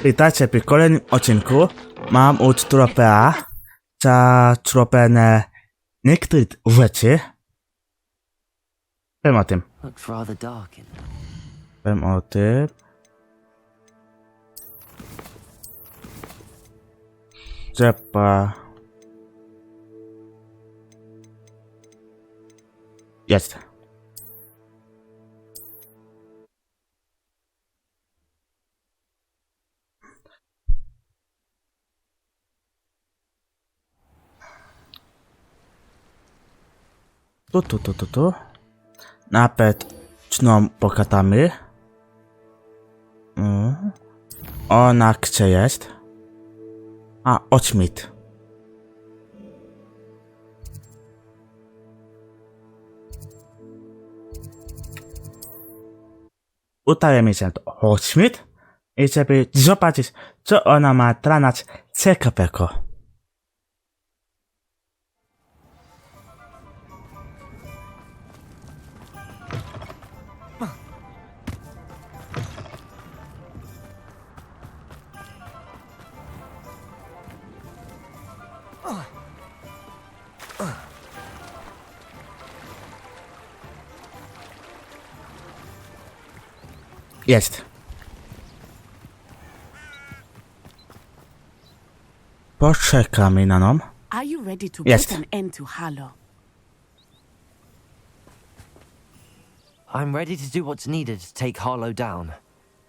Witajcie w kolejnym odcinku. Mam już tropea za tropene niektórych rzeczy. Powiem o tym. Powiem o tym. Trzeba... Jest. Tu. Napęd czną pokatamy. Ona gdzie jest? A, ośmit. Udajemy się do ośmit i żeby zobaczyć, co ona ma dla nas ciekawego. Jest. Poczekamy na nią. Are you ready to Yes. put an end to Harlow? I'm ready to do what's needed to take Harlow down.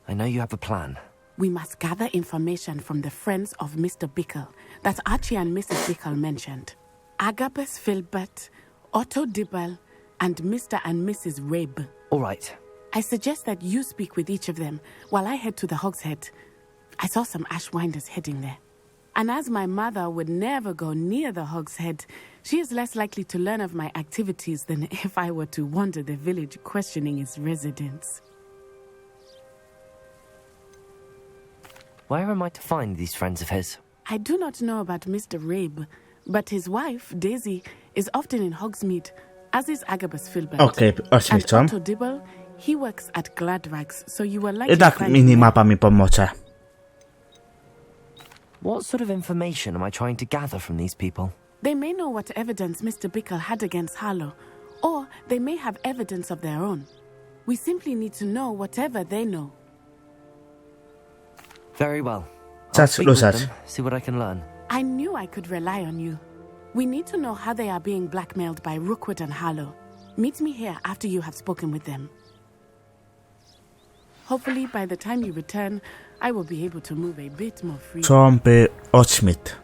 I know you have a plan. We must gather information from the friends of Mr. Bickle that Archie and Mrs. Bickle mentioned. Agabus Filbert, Otto Dibble, and Mr. and Mrs. Rabe. All right. I suggest that you speak with each of them while I head to the Hogshead. I saw some Ashwinders heading there. And as my mother would never go near the Hogshead, she is less likely to learn of my activities than if I were to wander the village questioning its residents. Where am I to find these friends of his? I do not know about Mr. Rabe, but his wife, Daisy, is often in Hogsmeade, as is Agabus Filbert. Okej, And ośmiecą. Otto Dibble, he works at Gladrags, so you will likely I tak find him minimapa mi pomoże. What sort of information am I trying to gather from these people? They may know what evidence Mr. Bickle had against Harlow, or they may have evidence of their own. We simply need to know whatever they know. Very well. I'll Czas speak with ruszać. them, see what I can learn. I knew I could rely on you. We need to know how they are being blackmailed by Rookwood and Harlow. Meet me here after you have spoken with them. Hopefully, by the time you return, I will be able to move a bit more freely. Trąby ośmit.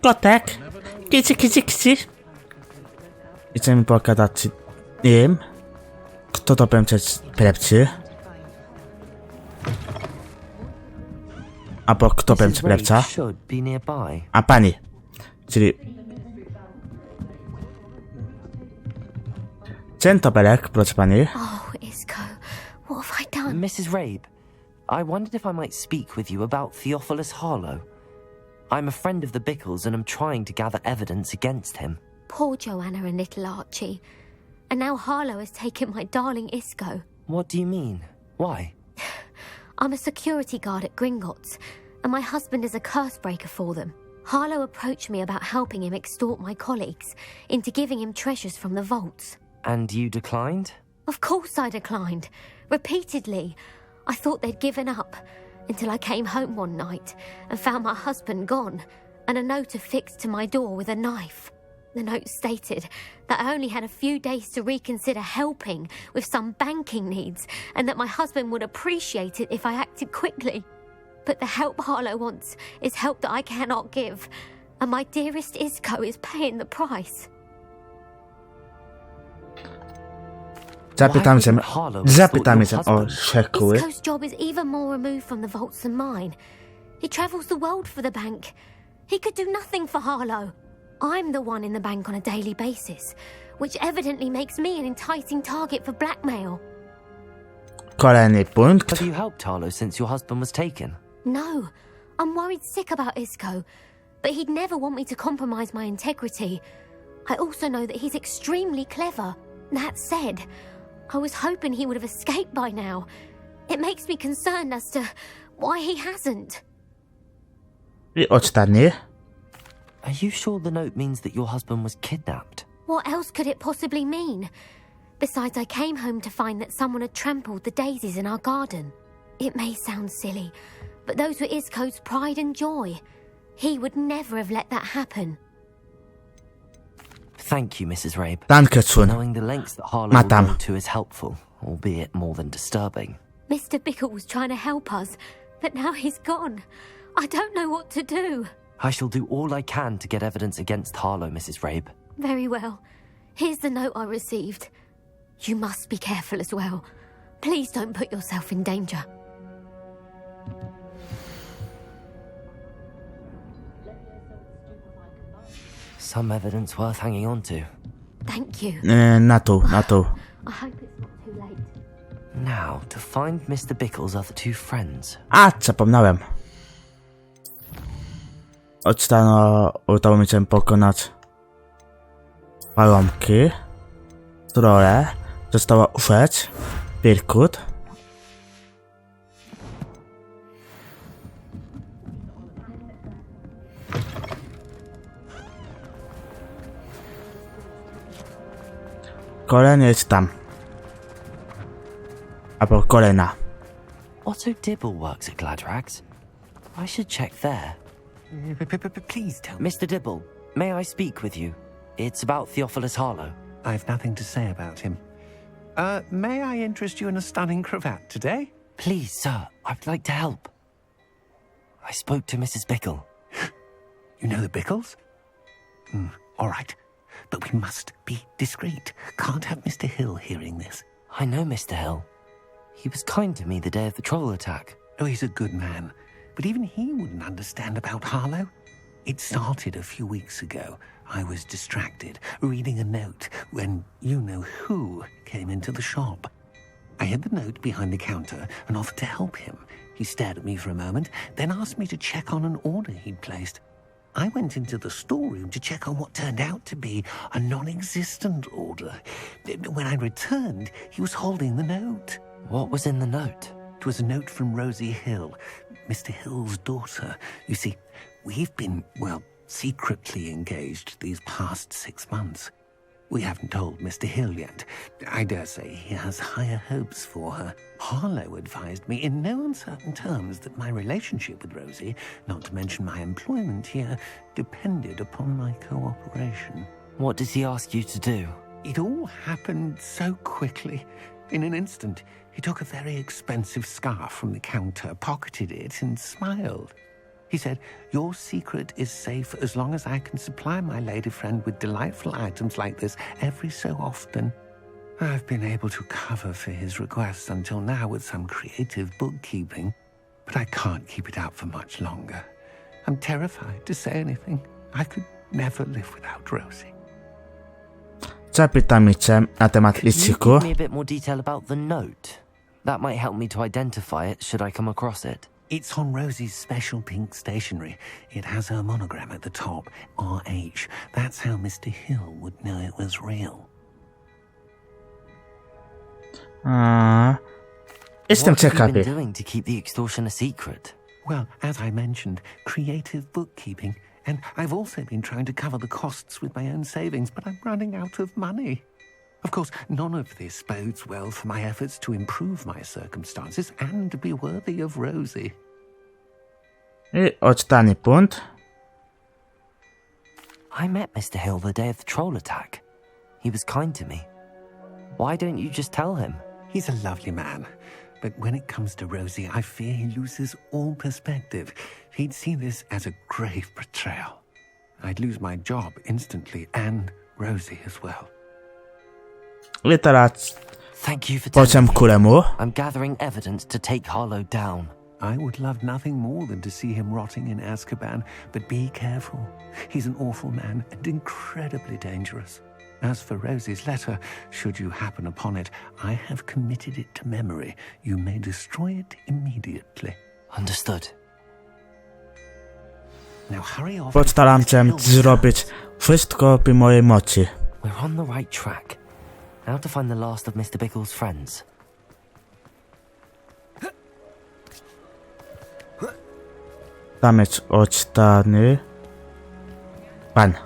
Kotek. Kici. Idziemy pogadać z nim. Kto to będzie lepszy? Albo kto będzie Mrs. Rabe lepsza? should be nearby. A pani. Czyli... Dzień dobry, proszę pani. Oh, Isco, what have I done? Mrs. Rabe, I wondered if I might speak with you about Theophilus Harlow. I'm a friend of the Bickles and I'm trying to gather evidence against him. Poor Joanna and little Archie. And now Harlow has taken my darling Isco. What do you mean? Why? I'm a security guard at Gringotts, and my husband is a curse breaker for them. Harlow approached me about helping him extort my colleagues into giving him treasures from the vaults. And you declined? Of course I declined. Repeatedly. I thought they'd given up, until I came home one night and found my husband gone, and a note affixed to my door with a knife. The note stated that I only had a few days to reconsider helping with some banking needs, and that my husband would appreciate it if I acted quickly. But the help Harlow wants is help that I cannot give, and my dearest Isco is paying the price. Zapytam się o szczegóły. Isco's job is even more removed from the vaults than mine. He travels the world for the bank. He could do nothing for Harlow. I'm the one in the bank on a daily basis, which evidently makes me an enticing target for blackmail. Kolejny punkt. Have you helped Harlow since your husband was taken? No, I'm worried sick about Isco, but he'd never want me to compromise my integrity. I also know that he's extremely clever. That said, I was hoping he would have escaped by now. It makes me concerned as to why he hasn't. I ostatni. Are you sure the note means that your husband was kidnapped? What else could it possibly mean? Besides, I came home to find that someone had trampled the daisies in our garden. It may sound silly, but those were Isco's pride and joy. He would never have let that happen. Thank you, Mrs. Rabe. Danke schön. Knowing the lengths that Harlow will Madam. go to is helpful, albeit more than disturbing. Mr. Bickle was trying to help us, but now he's gone. I don't know what to do. I shall do all I can to get evidence against Harlow, Mrs. Rabe. Very well. Here's the note I received. You must be careful as well. Please don't put yourself in danger. Some evidence worth hanging on to. Thank you. Na tu. I hope it's not too late. Now, to find Mr. Bickle's other two friends. A, zapomniałem. Udało mi się pokonać warunki, które została użyć. Wilkut. Kolejny jest tam. Albo kolejna. Otto Dibble works at Gladrags. I should check there. Please tell me. Mr. Dibble, may I speak with you? It's about Theophilus Harlow. I've nothing to say about him. May I interest you in a stunning cravat today? Please, sir, I'd like to help. I spoke to Mrs. Bickle. You know the Bickles? All right. But we must be discreet. Can't have Mr. Hill hearing this. I know Mr. Hill. He was kind to me the day of the troll attack. Oh, he's a good man. But even he wouldn't understand about Harlow. It started a few weeks ago. I was distracted, reading a note, when you-know-who came into the shop. I hid the note behind the counter and offered to help him. He stared at me for a moment, then asked me to check on an order he'd placed. I went into the storeroom to check on what turned out to be a non-existent order. When I returned, he was holding the note. What was in the note? It was a note from Rosie Hill, Mr. Hill's daughter. You see, we've been, secretly engaged these past 6 months. We haven't told Mr. Hill yet. I dare say he has higher hopes for her. Harlow advised me in no uncertain terms that my relationship with Rosie, not to mention my employment here, depended upon my cooperation. What does he ask you to do? It all happened so quickly. In an instant, he took a very expensive scarf from the counter, pocketed it, and smiled. He said, "Your secret is safe as long as I can supply my lady friend with delightful items like this every so often." I've been able to cover for his requests until now with some creative bookkeeping, but I can't keep it up for much longer. I'm terrified to say anything. I could never live without Rosie. Zapytam cię na temat Could you liściku. give me a bit more detail about the note? That might help me to identify it should I come across it. It's on Rosie's special pink stationery. It has her monogram at the top, RH. That's how Mr. Hill would know it was real. Jestem What have you ciekawy. been doing to keep the extortion a secret? Well, as I mentioned, creative bookkeeping. And I've also been trying to cover the costs with my own savings, but I'm running out of money. Of course, none of this bodes well for my efforts to improve my circumstances and to be worthy of Rosie. I ostatni punkt. I met Mr. Hill the day of the troll attack. He was kind to me. Why don't you just tell him? He's a lovely man. But when it comes to Rosie, I fear he loses all perspective. He'd see this as a grave betrayal. I'd lose my job instantly, and Rosie as well. I teraz Thank you for pociąg telling me. kulemu. I'm gathering evidence to take Harlow down. I would love nothing more than to see him rotting in Azkaban, but be careful. He's an awful man and incredibly dangerous. As for Rosie's letter, should you happen upon it, I have committed it to memory. You may destroy it immediately. Understood. Now hurry off. Postaram się zrobić wszystko w mojej mocy. We're on the right track. How to find the last of Mr. Bickle's friends. Damage odstany. Pan.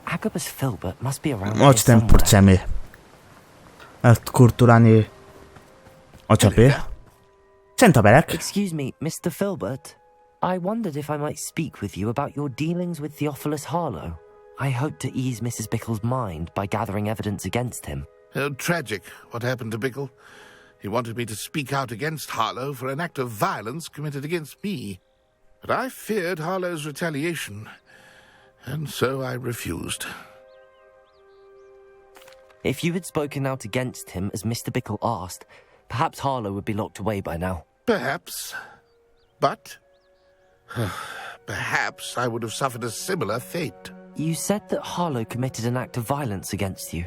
Agabus Filbert must be around here Odtem somewhere. porcemy. Kulturani. Oczepy. Centoberek. Excuse me, Mr. Filbert. I wondered if I might speak with you about your dealings with Theophilus Harlow. I hope to ease Mrs. Bickle's mind by gathering evidence against him. Tragic, what happened to Bickle. He wanted me to speak out against Harlow for an act of violence committed against me. But I feared Harlow's retaliation, and so I refused. If you had spoken out against him as Mr. Bickle asked, perhaps Harlow would be locked away by now. Perhaps. But perhaps I would have suffered a similar fate. You said that Harlow committed an act of violence against you.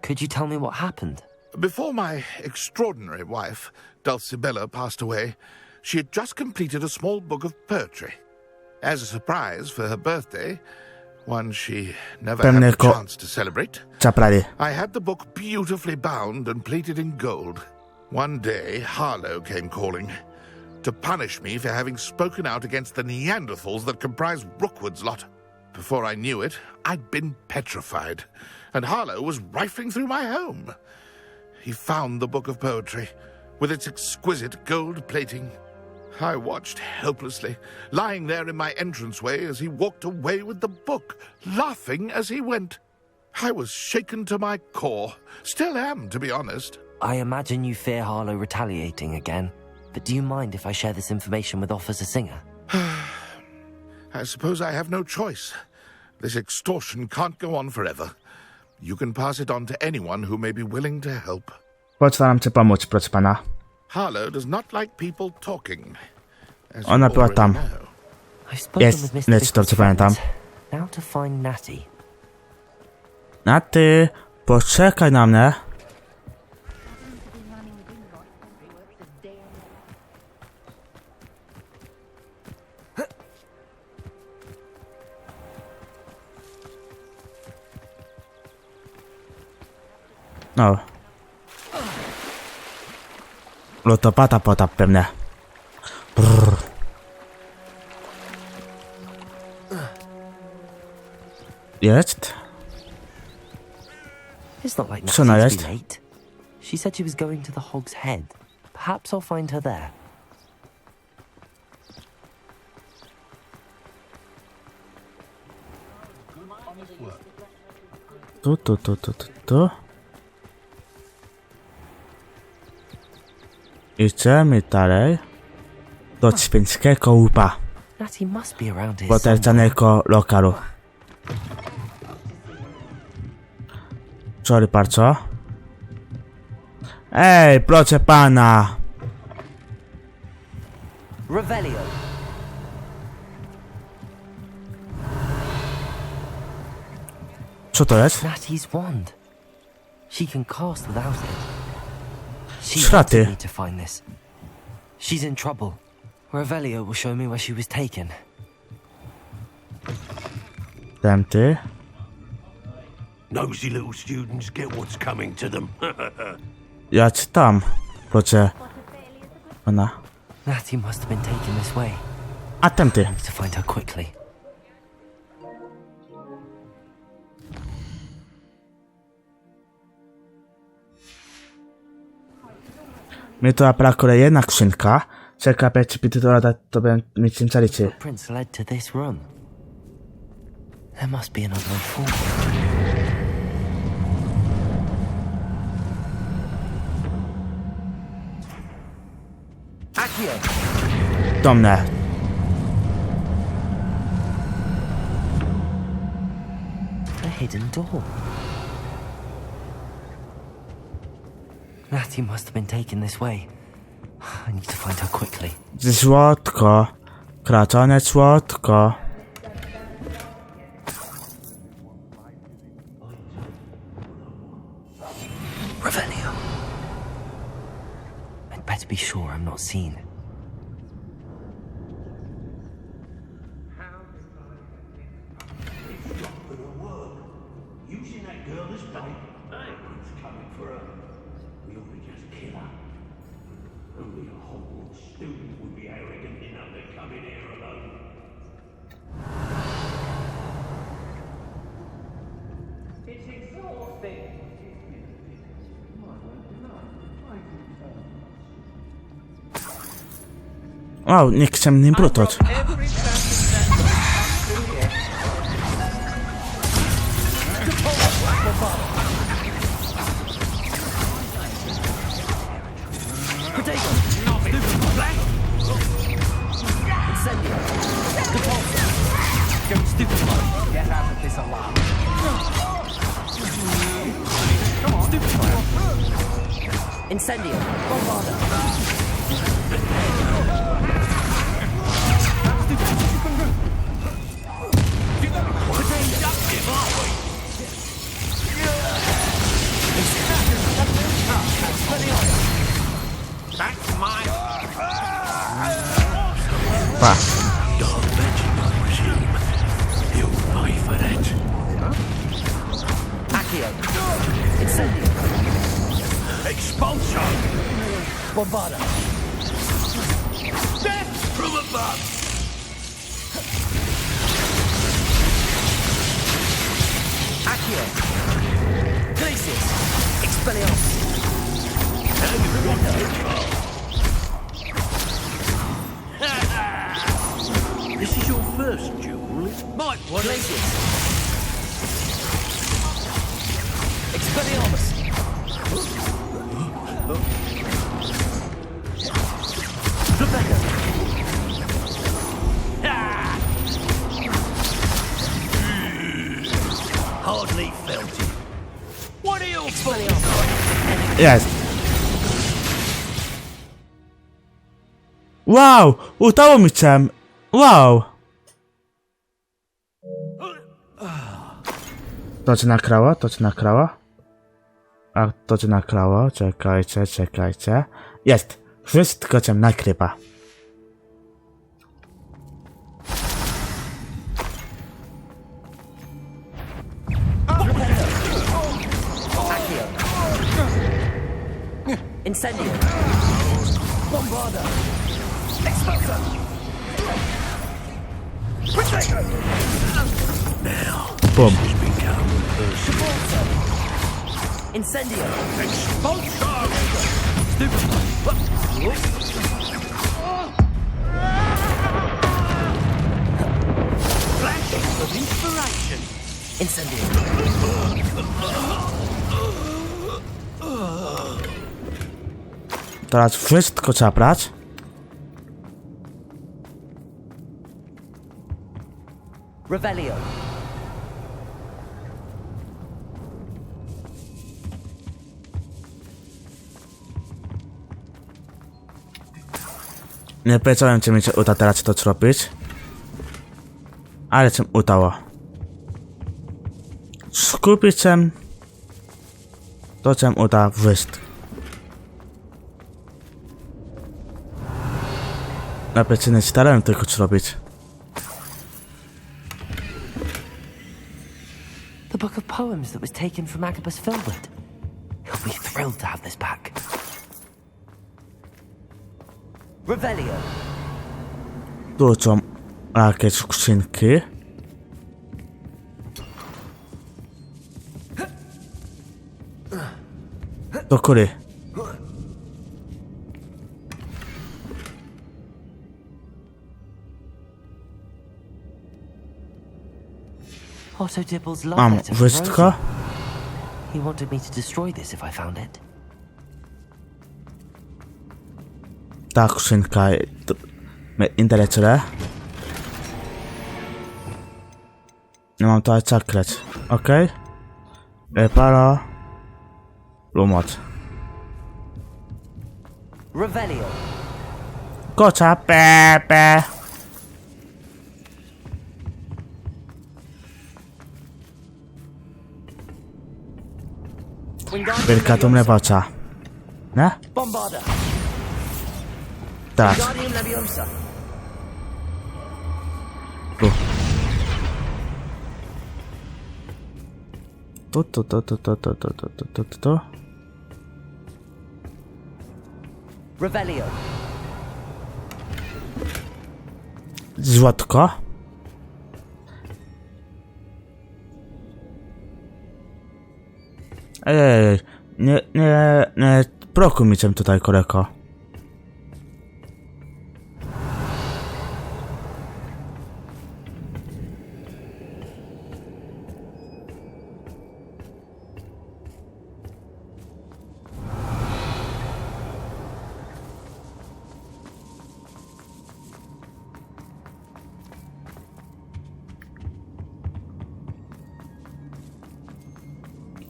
Could you tell me what happened? Before my extraordinary wife, Dulcibella, passed away, she had just completed a small book of poetry. As a surprise for her birthday, one she never had the chance to celebrate, Czaprali. I had the book beautifully bound and plated in gold. One day, Harlow came calling to punish me for having spoken out against the Neanderthals that comprise Rookwood's lot. Before I knew it, I'd been petrified, and Harlow was rifling through my home. He found the book of poetry, with its exquisite gold plating. I watched helplessly, lying there in my entranceway as he walked away with the book, laughing as he went. I was shaken to my core. Still am, to be honest. I imagine you fear Harlow retaliating again, but do you mind if I share this information with Officer Singer? I suppose I have no choice. This extortion can't go on forever. You can pass it on to anyone who may be willing to help. Postaram się pomóc, proszę pana. Harlow does not like people talking. As you Ona była already tam. know. I've spoken Jest, with Mr. leć to, Bickle's co pamiętam. friends. Now to find Natty. Na ty, poczekaj na mnie. No. Lotopata potap pewnie. Brrr. Jest? It's not like Co ona Natty's jest? be late. She said she was going to the Hog's Head. Perhaps I'll find her there. Tu. Idziemy dalej. Do święckiego łupa. Natty must be around here somewhere. Poterczanego lokalu. Sorry bardzo. Ej, proszę pana. Revelio. Co to jest? Natty's wand. She can cast without it. She Szraty. wanted me to find this. She's in trouble. Revelio will show me where she was taken. Tęty. Nosy little students get what's coming to them. Jadź tam, proszę pana. Natty must have been taken this way. A tęty. I need to find her quickly. Mi to aprakuje jedna skrzynka. Czeka, czy pitytora to będzie mieć tym calicie. Prince led to this room. There must be another way forward. Accio! Do mnie. A hidden door. Natty must have been taken this way. I need to find her quickly. Złotko. Kracone złotko. Revelio. I'd better be sure I'm not seen. girl this day. Hey, it's coming for her. We ought to just kill her. Only a Hogwarts student would be arrogant enough to come in here alone. It's exhausting. Wow, nikczemny brutoć. Incendio. Bombarda. That's my... Pa. Dark magic, I presume. You'll pay for that. Accio. Incendio. Expulsion! Bombarda. Death from above! Accio. Glacius. Expelliarmus. This is your first duel. Might want to... Glacius. Expelliarmus. Rebecca. Hardly felt it. What are you... Expelliarmus. Jest. Wow, udało mi się. Wow. To cię nakrało, to cię nakrało. A to cię nakrało, czekajcie, czekajcie. Jest, wszystko cię nakrywa. Accio. Incendio. Bombarda. Expulsor. Boom. Travolta. Incendio. Expulsion! Flash of inspiration. Incendio. Teraz wszystko trzeba brać. Revelio. Nie powiedziałem ci, mi się uda teraz to zrobić. Ale się udało. Skupić się. To się uda wszystko. Nawet się nie starałem tylko zrobić. The book of poems that was taken from Agabus Filbert. He'll be thrilled to have this back. Revelio. Tu są jakieś skrzynki. Do góry. Otto Dibble's love Mam letter from wszystko. Rosie. He wanted me to destroy this if I found it. Ta skrzynka mnie interesuje. Nie mam to czekać. Okej. Para. Lumot. Revelio. Kocza, pepe. Wielka to mlewacza. Nie? Bombarda. Tak. Guardian Leviosa. Tu. Tu. Revelio. Złotko. Ej, nie blokuj mi cię tutaj, kolego.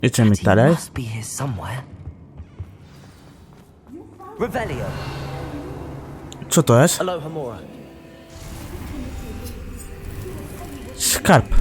Idziemy Natty dalej. must be here somewhere. Revelio. Co to jest? Aloha Mora. Skarb.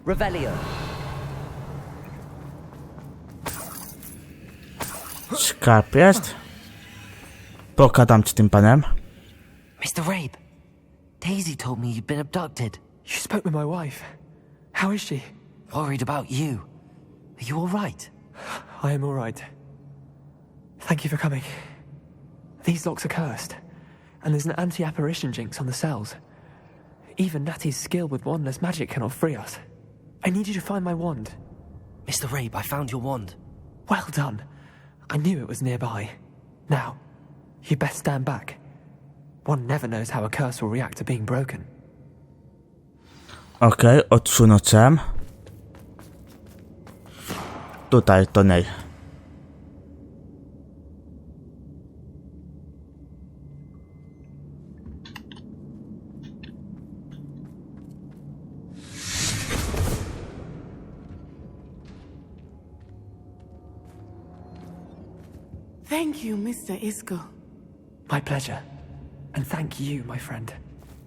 Revelio. Skarb jest. Pogadam z tym panem. Mr. Rabe, Daisy told me you'd been abducted. You spoke with my wife. How is she? Worried about you. Are you all right? I am all right. Thank you for coming. These locks are cursed, and there's an anti-apparition jinx on the cells. Even Natty's skill with wandless magic cannot free us. I need you to find my wand. Mr. Rabe, I found your wand. Well done. I knew it was nearby. Now, you best stand back. One never knows how a curse will react to being broken. Okej, odsunąłem. Tutaj, do niej. Thank you, Mr. Isco. My pleasure. And thank you, my friend.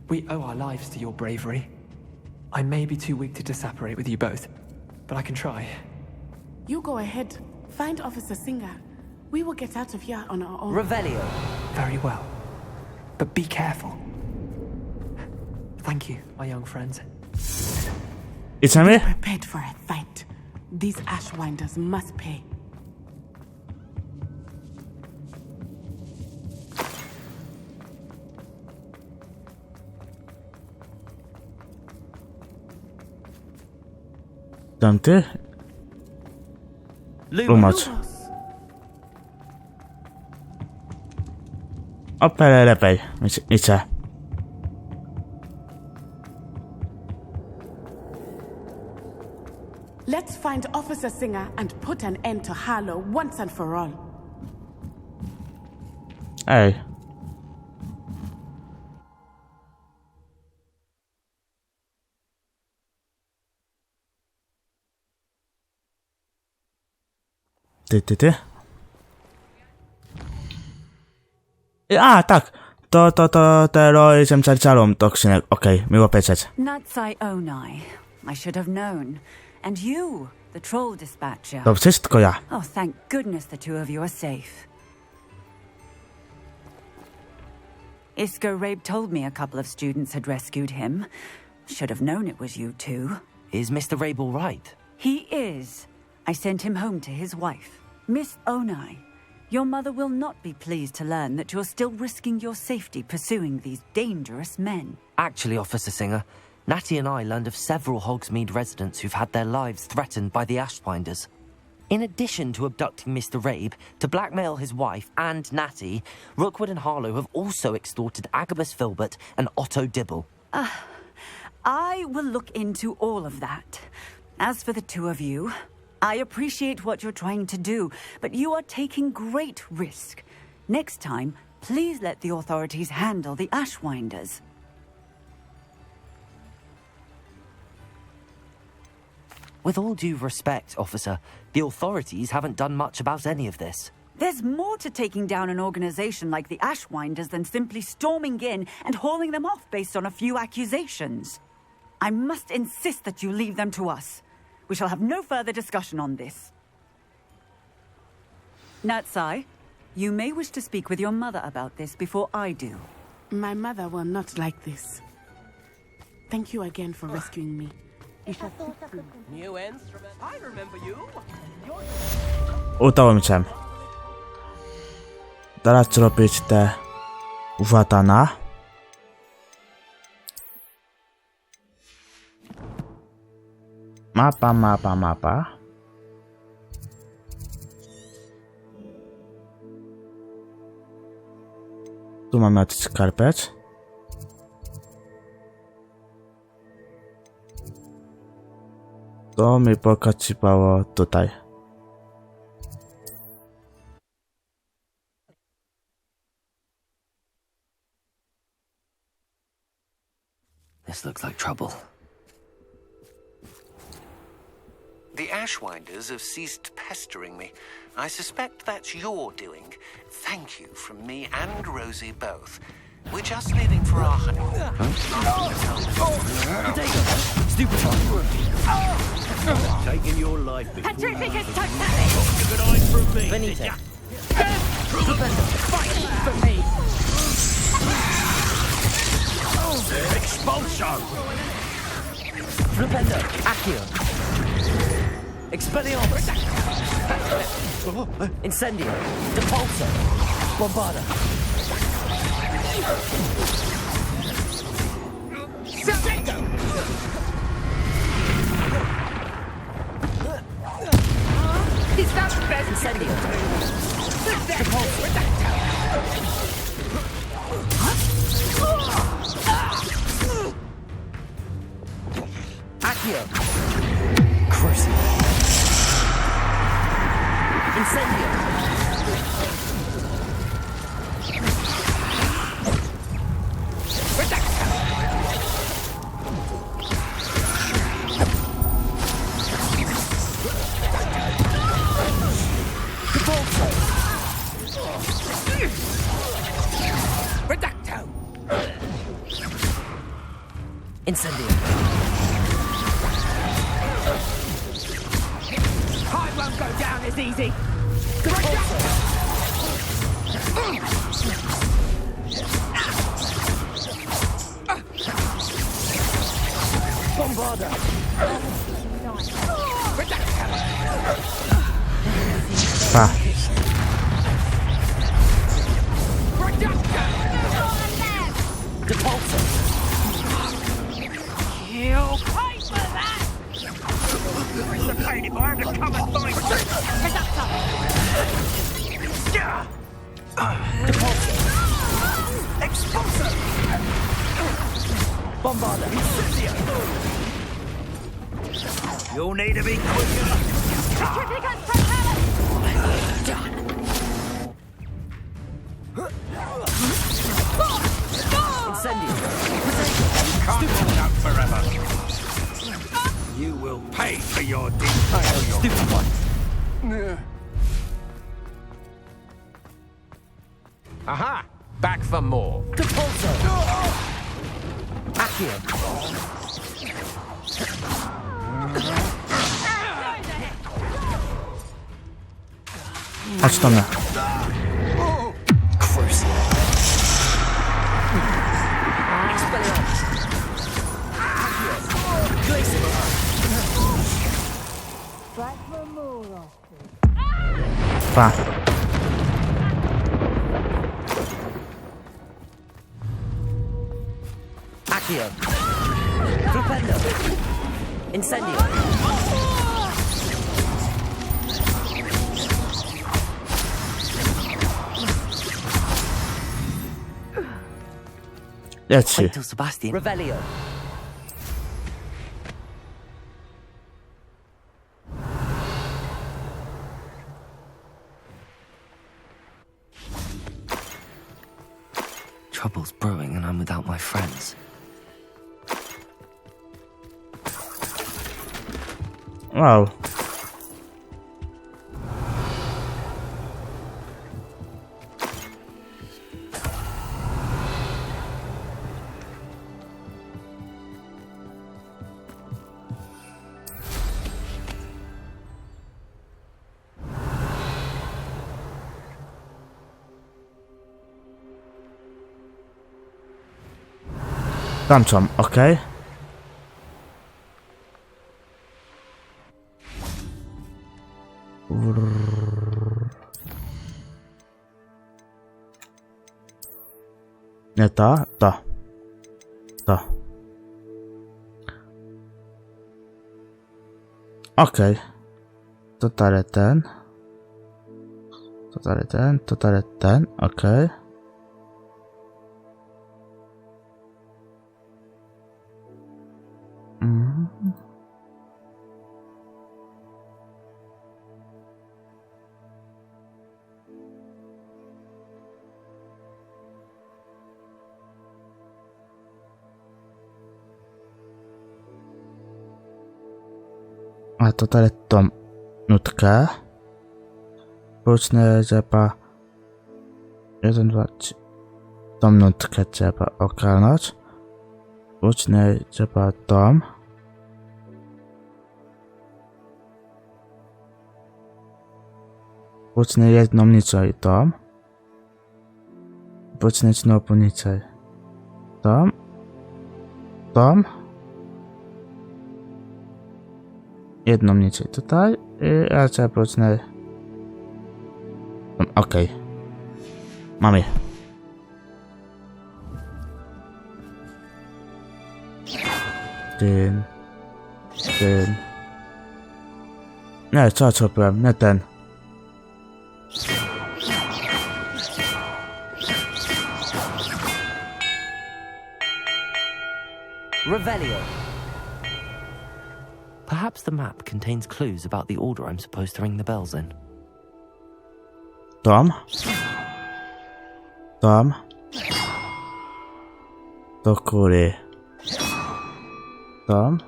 We owe our lives to your bravery. I may be too weak to disapparate with you both, but I can try. You go ahead. Find Officer Singer. We will get out of here on our own. Revelio. Very well. But be careful. Thank you, my young friends. Idziemy? Prepared for a fight. These Ashwinders must pay. Tamty? Tłumacz. Opere lepiej. Idzie. Let's find Officer Singer and put an end to Harlow once and for all. Ej. Ty. A, tak. To terroryzm czarczalą, to krzynek. Okej, miło pieczeć. Natsai-onai. I should have known. And you, the troll dispatcher. To wszystko ja. Oh, thank goodness the two of you are safe. Isco Rabe told me a couple of students had rescued him. Should have known it was you two. Is Mr. Rabe all right? He is. I sent him home to his wife, Miss Onai. Your mother will not be pleased to learn that you're still risking your safety pursuing these dangerous men. Actually, Officer Singer, Natty and I learned of several Hogsmeade residents who've had their lives threatened by the Ashwinders. In addition to abducting Mr. Rabe to blackmail his wife and Natty, Rookwood and Harlow have also extorted Agabus Filbert and Otto Dibble. I will look into all of that. As for the two of you, I appreciate what you're trying to do, but you are taking great risk. Next time, please let the authorities handle the Ashwinders. With all due respect, officer, the authorities haven't done much about any of this. There's more to taking down an organization like the Ashwinders than simply storming in and hauling them off based on a few accusations. I must insist that you leave them to us. We shall have no further discussion on this. Natsai, you may wish to speak with your mother about this before I do. My mother will not like this. Thank you again for rescuing me. You shall sit through. New instrument. I remember you. Udało mi się. Teraz zrobić te zadania. Mapa. Tu mamy jakiś skarpet. To mi pokazywało tutaj. This looks like trouble. The Ashwinders have ceased pestering me. I suspect that's your doing. Thank you from me and Rosie both. We're just leaving for our honeymoon. Stupid Taking your life before Patrick is so good eye from me. Benito. Fight for me. Expulsion. Flipendo. Accio. Expelliarmus. Incendio. Depulso. Bombarda. Incendio. Depulso. Accio. Crucible. Incendio. Incendio. I won't go down as easy. Bombarda. Pa. Depulso. You'll pay for that. Where's the pain if I have to come and find you? Depulso. Expulsion. Bombarda. You'll need to be quicker. Incendio. Can't hold out forever. You will pay for your deed. Stupid one. Aha! Back for more. Depulso. Accio. Chodź do mnie. Crucible. Expelliarmus. Glacier. Pa. Accio. Flipendo. Incendio. Jedź się. Wait till Sebastian. Revelio. Trouble's brewing and I'm without my friends. Wow. Tam są, okej. Nie to, to. To. Okej. Tutaj ten. Tutaj ten, okej. A tutaj tą nutkę. Później trzeba 1, 2, 3. Tą nutkę trzeba ogarnąć. Później trzeba tą. Później jedną niżej tą. Później znowu niżej tą. Tą. Jedną niżej tutaj i raczej później. Okej. Mamy. Ten. Nie, co powiem, nie ten. Revelio. Perhaps the map contains clues about the order I'm supposed to ring the bells in. Tom. Do góry. Tom.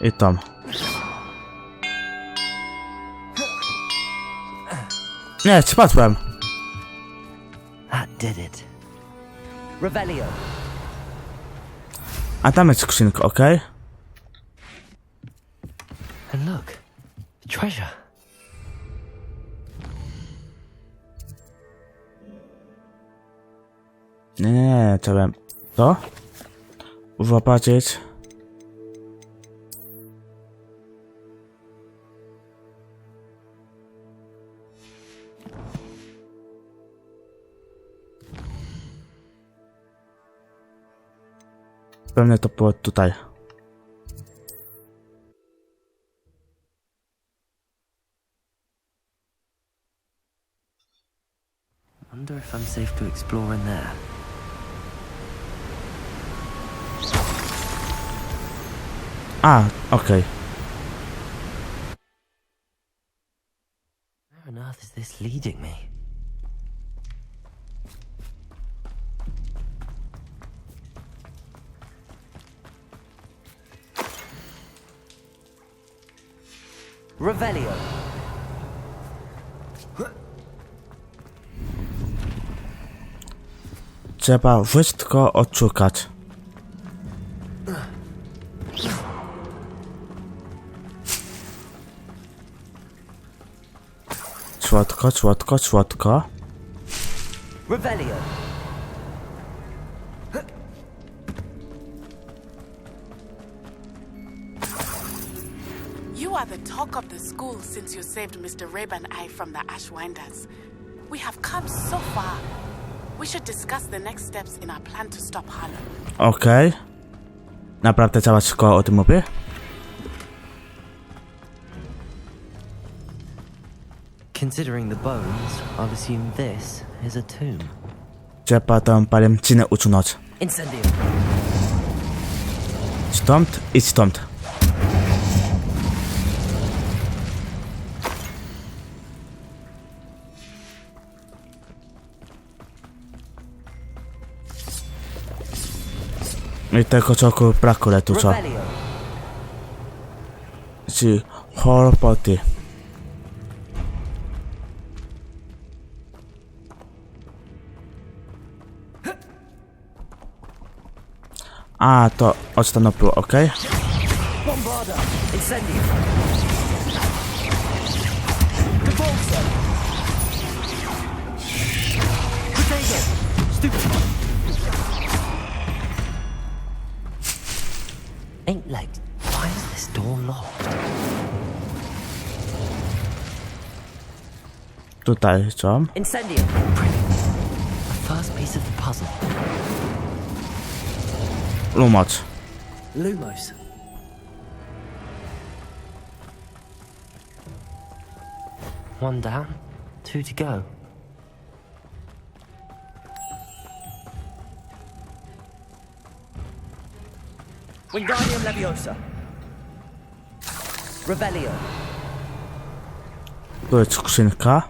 I Tom. Nie, spadłem. That did it. Revelio. A tam jest skrzynka, okej? And look, treasure. Nie, trzeba to zobaczyć. Pewnie to było tutaj. Wonder if I'm safe to explore in there. A, okej. Where on earth is this leading me? Revelio. Trzeba wszystko odszukać. Słodko. Revelio. You are the talk of the school since you saved Mr. Rabe and I from the Ashwinders. We have come so far. We should discuss the next steps in our plan to stop Harlow. Okej. Naprawdę cała szkoła o tym mówi? Considering the bones, I'll assume this is a tomb. Trzeba tą pajęczynę usunąć. Incendio. Stąd i stąd. I tego czołgu brakuje tu co? Revelio. Ci choroboty. A, to odstanowiło, okej? Bombarda. Incendio. Ain't legs. Why is this door locked? Tutaj, co? Incendio. The first piece of the puzzle. Lumacz. Lumos. One down, 2 to go. Wingardium Leviosa. Revelio. Tu jest skrzynka.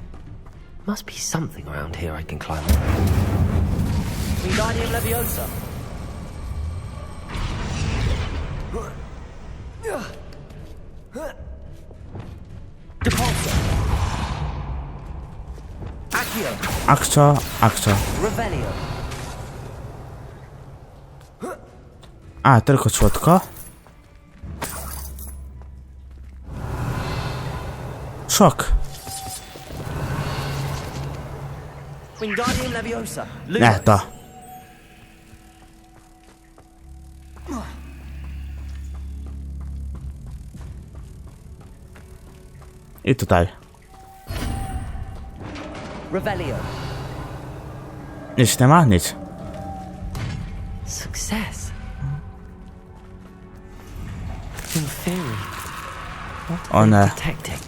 Must be something around here I can climb up. Wingardium Leviosa. Depulso. Accio. Akcja, akcja. Revelio. A, tylko słodko. Szok. Wingardium Leviosa. Nie, to. I tutaj. Revelio. Nic nie ma, nic. Success. In theory, what are One. they detecting?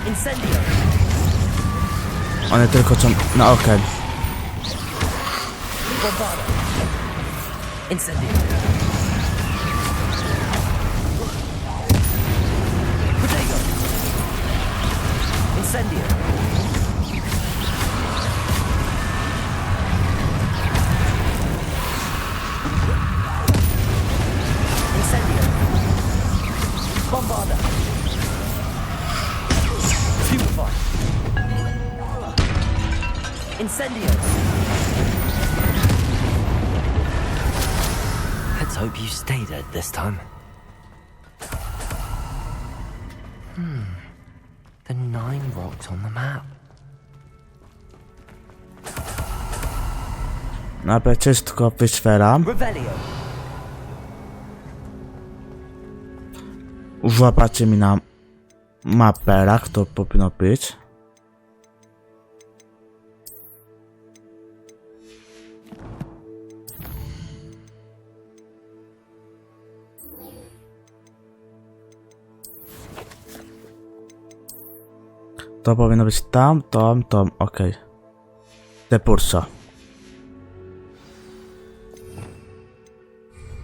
Incendio. One tylko są na okien. Bombado. Incendio. Protego. Incendio. Incendio. Bombada. Stupefy. Incendio. Let's hope you stay dead this time. The 9 rocks on the map. Najpierw wszystko wyświeram. Revelio. Złapacie mi na maperach, to powinno być. To powinno być tam, okej. Depurso.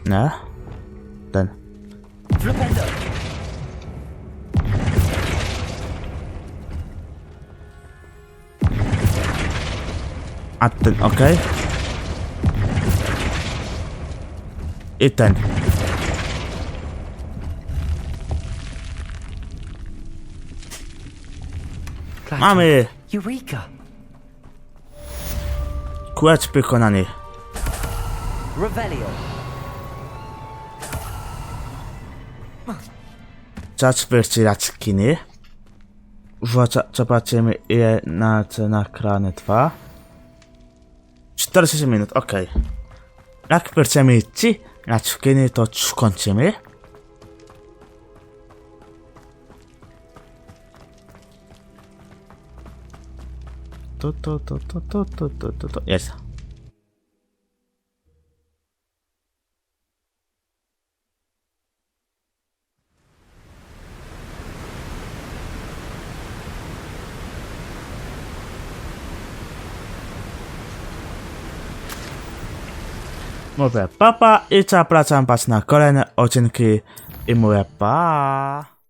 Nie? Ten. Flipendo. A ten, okej. I ten. Mamy! Eureka. Quest wykonany. Revelio. Czas wycierać kiny. Zobaczymy ile na ekranie trwa. 40 minut, okej. Jak będziemy ci na kiny, to skończymy. To jest. Mówię papa i zapraszam was na kolejne odcinki i mówię pa.